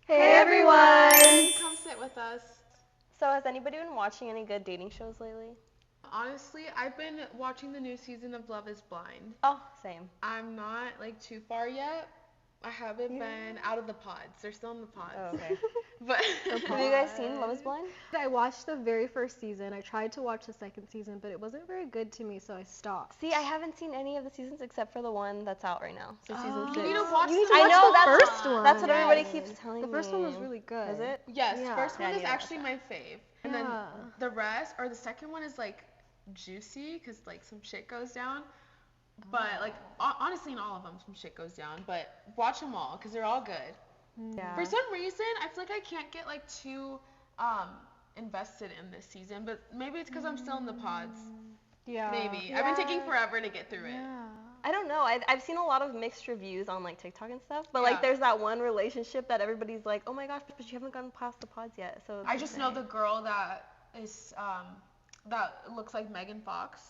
Hey everyone! Come sit with us. So has anybody been watching any good dating shows lately? Honestly, I've been watching the new season of Love is Blind. Oh, same. I'm not too far yet. I haven't been out of the pods. They're still in the pods. Oh, okay. But Have you guys seen Love is Blind? I watched the very first season. I tried to watch the second season, but it wasn't very good to me, so I stopped. See, I haven't seen any of the seasons except for the one that's out right now. So season 6. You need to watch You need to I watch know, the that's first one. That's what everybody Yes. keeps telling me. The first one was really good. Is it? yes, Yeah. first one Yeah, I is need to watch actually that. my fave. And then Yeah. the rest, or the second one is juicy because some shit goes down. But honestly, in all of them, some shit goes down. But watch them all because they're all good. Yeah. For some reason, I feel like I can't get too invested in this season, but maybe it's because I'm still in the pods. Yeah. Maybe. I've been taking forever to get through it. Yeah. I don't know. I've seen a lot of mixed reviews on TikTok and stuff, but Yeah. there's that one relationship that everybody's like, oh my gosh, but you haven't gotten past the pods yet. So I just know the girl that is that looks like Megan Fox.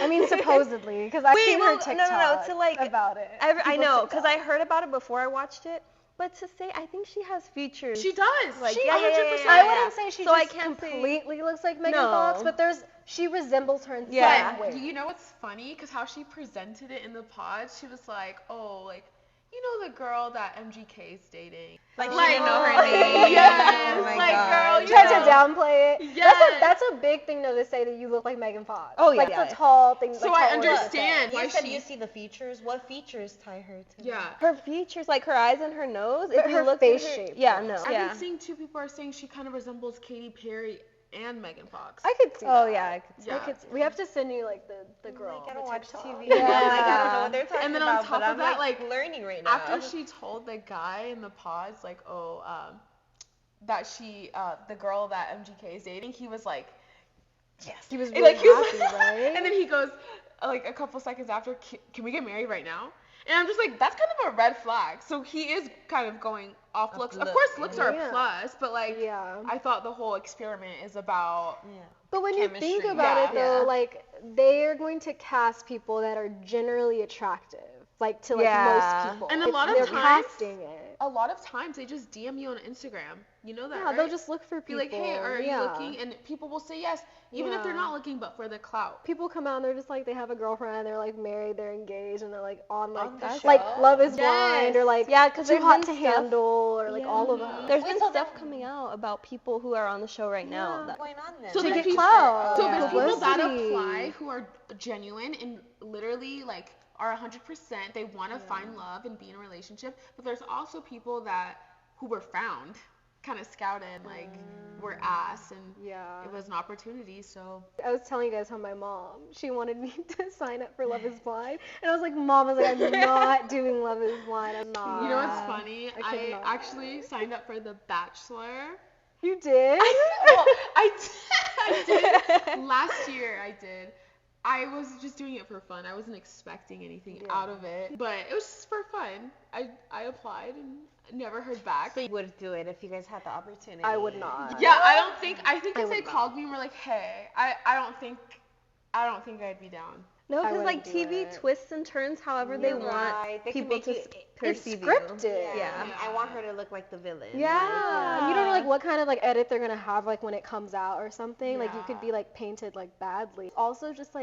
I mean, supposedly, because I've seen her no, TikTok to about it. I People's know, because I TikTok. heard about it before I watched it. But to say, I think she has features. She does. Like, She yeah, yeah, 100%. yeah, I yeah. wouldn't say she So I just can't say- completely looks like Megan No. Fox, but she resembles her in Yeah. some But way. you know what's funny? Because how she presented it in the pod, she was like, oh, you know the girl that MGK's dating. Like, she Like- didn't know her name. Yes, Oh my like, God. girl, you Tried know. to downplay it. Yes. That's a big thing though to say that you look like Megan Fox. Oh, yeah. That's a tall thing. So like, I tall order to say. understand why You said she. you see the features. What features tie her to? Yeah. Her features, like her eyes and her nose. But if you her look face at her, shape, Yeah, though. no. I've Yeah. been seeing two people are saying she kind of resembles Katy Perry and Megan Fox. I could see Oh that. yeah, I could see. Yeah. We have to send you the girl. I the don't watch TikTok. TV. Yeah. Like, I don't know what they're talking And then on about, top but of I'm that, learning right now. After she told the guy in the pods, that the girl that MGK is dating, he was like, yes. He was And, really he was happy, right? And then he goes, a couple seconds after, can we get married right now? And I'm just like, that's kind of a red flag. So he is kind of going off looks. Of course, looks are Yeah. a plus, but Yeah. I thought the whole experiment is about. Yeah. But when you think Chemistry. about it though, Yeah. they are going to cast people that are generally attractive, to Yeah. most people. And a lot of they're times- casting it. A lot of times they just DM you on Instagram. You know that, Yeah, right? they'll just look for be people. like, hey, are you yeah. looking? And people will say yes, even if they're Yeah. not looking, but for the clout. People come out and they're just they have a girlfriend, they're married, they're engaged, and they're on On the like show? Love is Yes. Blind or Yeah, 'cause Too there's Hot been to stuff- Handle or Yeah. all of them. There's Wait, been so stuff then- coming out about people who are on the show right now. Yeah. That, What's going on then? So To there's get people, clout. so Yeah. there's people that Publicity. apply who are genuine and literally are 100%. They want to find love and be in a relationship. But there's also people who were found, kind of scouted, were asked, and Yeah. it was an opportunity. So I was telling you guys how my mom, she wanted me to sign up for Love is Blind. And I was like, Mom, I'm not doing Love is Blind. I'm not. you know what's funny? I could I not. actually signed up for The Bachelor. You did? I did. Last year I did. I was just doing it for fun. I wasn't expecting anything out of it, but it was just for fun. I applied and never heard back. So you would do it if you guys had the opportunity. I would not. Yeah, I think if they would not. called me and were like, "Hey, I don't think I'd be down." no, I because wouldn't do TV it. twists and turns however they You're want right. They can people make to you- perceive you. scripted. Yeah. I want her to look like the villain. Yeah. You don't know what kind of edit they're gonna have when it comes out or something. You could be painted badly. Also just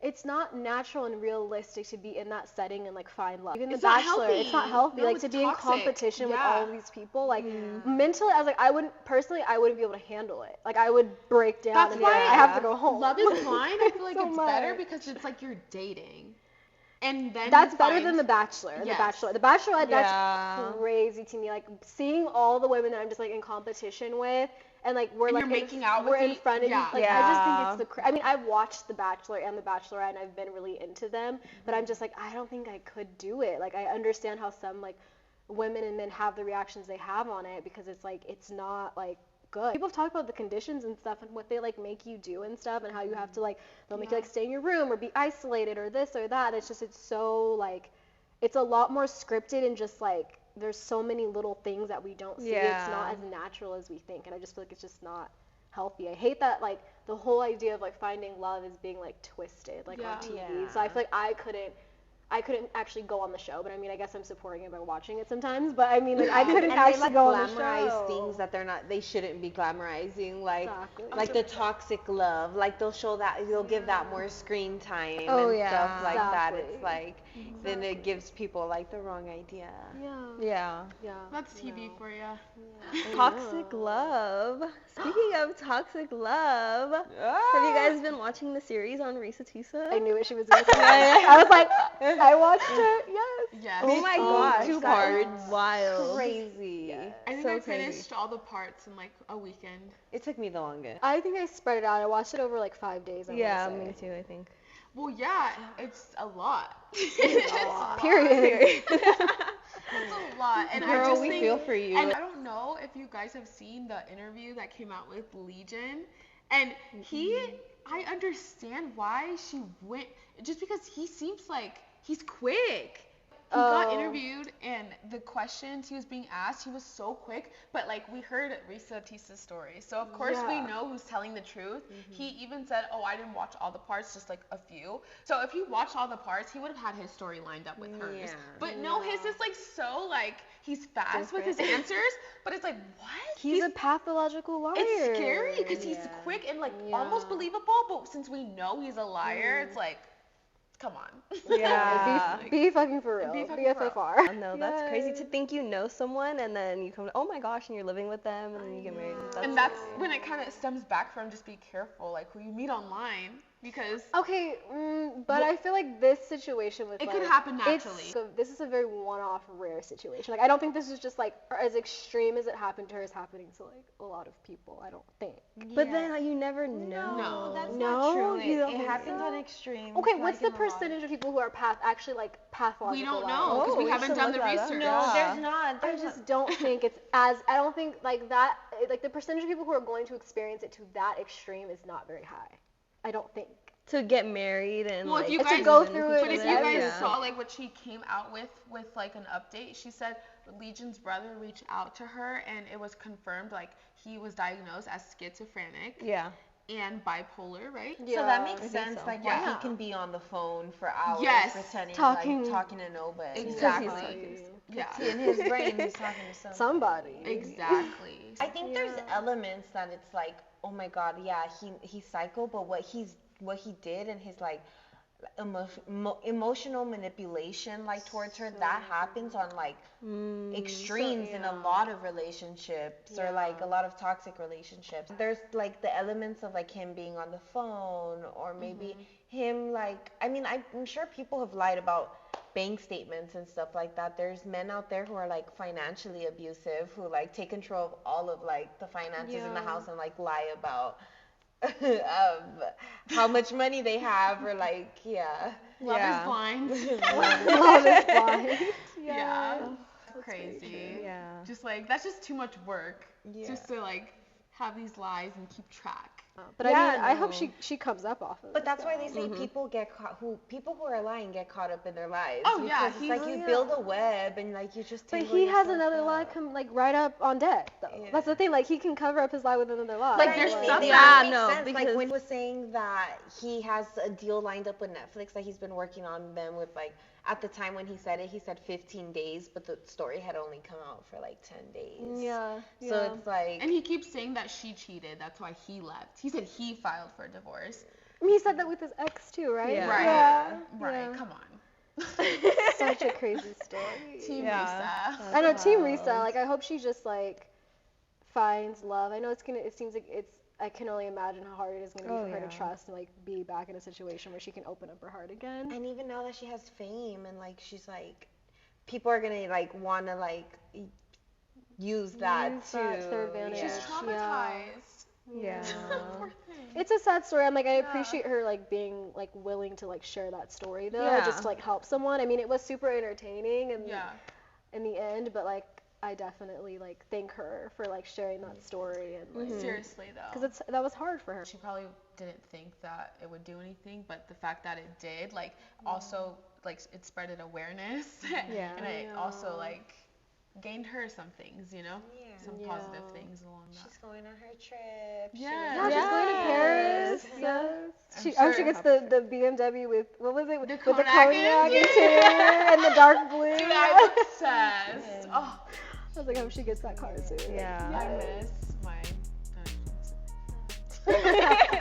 it's not natural and realistic to be in that setting and find love. Even It's The not Bachelor, healthy. it's not healthy. No, To it's be in toxic. competition with Yeah. all of these people, mentally, I was I wouldn't be able to handle it. I would break down That's and be like, why I have to go home. Love is Blind. I feel like So it's better much. because it's you're dating, and then That's you better find- than The Bachelor. and Yes. The Bachelor. The Bachelorette, Yeah. that's crazy to me. Seeing all the women that I'm just in competition with, and we're And you're making out with we're in each- front of yeah. you. I just think Yeah. it's I mean, I've watched The Bachelor and The Bachelorette, and I've been really into them, but I'm just I don't think I could do it. I understand how some women and men have the reactions they have on it because it's not good. People have talked about the conditions and stuff and what they make you do and stuff and how you have to they'll make you stay in your room or be isolated or this or that. It's so it's a lot more scripted and just there's so many little things that we don't see. It's not Yeah. as natural as we think, and I just feel it's just not healthy. I hate that the whole idea of finding love is being twisted Yeah. on TV. Yeah. So I feel I couldn't I couldn't actually go on the show, but I mean, I guess I'm supporting it by watching it sometimes. But I mean, like, I couldn't And actually they like go on the glamorize show. things that they shouldn't be glamorizing, like Exactly. the toxic love. Like they'll show that, they'll give that more screen time Oh, and yeah. stuff like that. Exactly. It's like then it gives people like the wrong idea. Yeah. Yeah. Yeah. That's TV for you. Toxic love. Speaking of toxic love, have Ah. you guys been watching the series on Risa Tisa? I knew what she was going to say. I was like, I watched it. Yes. Yes. Oh my Oh, gosh, 2 that parts. is wild. Crazy. I think So I crazy. finished all the parts in like a weekend. It took me the longest. I think I spread it out. I watched it over like 5 days. Yeah, I wanna me say. too, I think. Well, yeah, it's a lot. Period. It's a lot, and I Girl, just we think, feel for you. and I don't know if you guys have seen the interview that came out with Legion, and I understand why she went, just because he seems like he's quick. He got Oh. interviewed, and the questions he was being asked, he was so quick. But like we heard Risa Tisa's story, so of course we Yeah. know who's telling the truth. He even said, "Oh, I didn't watch all the parts, just like a few." So if he watched all the parts, he would have had his story lined up with hers. Yeah. But no, his is like so like he's fast with his answers, but it's like what? He's a pathological liar. It's scary because he's Yeah. quick and like Yeah. almost believable, but since we know he's a liar, it's like, come on. Yeah. Be fucking for real. Be fucking for real. BFFR. No, that's crazy to think you know someone and then you come to, oh my gosh, and you're living with them and then you get married. And that's when it kind of stems back from just be careful, like who you meet online, because Okay, but I feel like this situation with It like, could happen it's- naturally. so this is a very one-off, rare situation. Like I don't think this is just like as extreme as it happened to her is happening to like a lot of people. I don't think. But then you never know. No, that's No, not true. you don't It think happens so? on extreme. Okay, what's the like, in a lot. percentage of people who are actually like pathological? we don't liars? know because Oh, we we haven't should done the look that up. research. No, Yeah. there's not. I There's just don't think it's as. I don't think like that. Like the percentage of people who are going to experience it to that extreme is not very high. I don't think. To get married and Well, if like, you To guys go live with through each it But if other. you guys Yeah. saw like what she came out with like an update, she said Legion's brother reached out to her and it was confirmed like he was diagnosed as schizophrenic Yeah. and bipolar, right? Yeah, so that I makes think sense. so. Like Yeah. why he can be on the phone for hours Yes. pretending Talking- like talking to nobody. Exactly. Yeah. In his brain, he's talking to Somebody. Exactly. I think there's elements that it's like, oh my god, yeah, he's psycho, but what he did and his like emotional manipulation like towards her, that happens on like extremes in a lot of relationships or like a lot of toxic relationships. There's like the elements of like him being on the phone or maybe him like, I mean, I'm sure people have lied about bank statements and stuff like that. There's men out there who are like financially abusive, who like take control of all of like the finances in the house and like lie about how much money they have or like Love Yeah. is blind. Love is blind. Yeah. Crazy. Yeah. Just like that's just too much work. Yeah. Just to like have these lies and keep track. But Yeah, I mean, I hope no. she comes up off of it. But that's why they so. say people who are lying get caught up in their lies. Oh, yeah, because it's like he's- you build a web and like you just. But tangle he has yourself another up. lie come like right up on deck though. Yeah. That's the thing. Like he can cover up his lie with another lie. Like, there's Right, stuff they that- make no, sense. Like because- when he was saying that he has a deal lined up with Netflix, that he's been working on them with like, at the time when he said it, he said 15 days, but the story had only come out for like 10 days. Yeah. So it's like. And he keeps saying that she cheated. That's why he left. He said he filed for divorce. I mean, he said that with his ex too, right? Yeah. Right. Yeah. Right. yeah. Come on. Such a crazy story. Team Yeah. Risa. I know Team Wild. Risa. Like I hope she just like finds love. I know it's gonna. It seems like it's. I can only imagine how hard it is gonna be Oh, for her yeah. to trust and like be back in a situation where she can open up her heart again. And even now that she has fame and like she's like, people are gonna like wanna like use that Use too. that to their advantage. She's Yeah. traumatized. Yeah. Poor thing. It's a sad story. I'm like, I appreciate her like being like willing to like share that story though, Yeah. just to like help someone. I mean, it was super entertaining and Yeah. in the end, but like I definitely like thank her for like sharing that story and like Seriously though. because that was hard for her. She probably didn't think that it would do anything, but the fact that it did, like, also, like, it spreaded awareness. Yeah. And it also, like, gained her some things, you know? Yeah. Some Yeah. positive things along that. She's going on her trip. Yeah. Yeah, she's going to Paris. Yes. Yes. I'm She sure- gets the BMW with, what was it? With the cognac cognac in- interior and the dark blue. Dude, I'm obsessed. Oh, I was like, I hope she gets that car soon. Yeah. I miss my dungeons.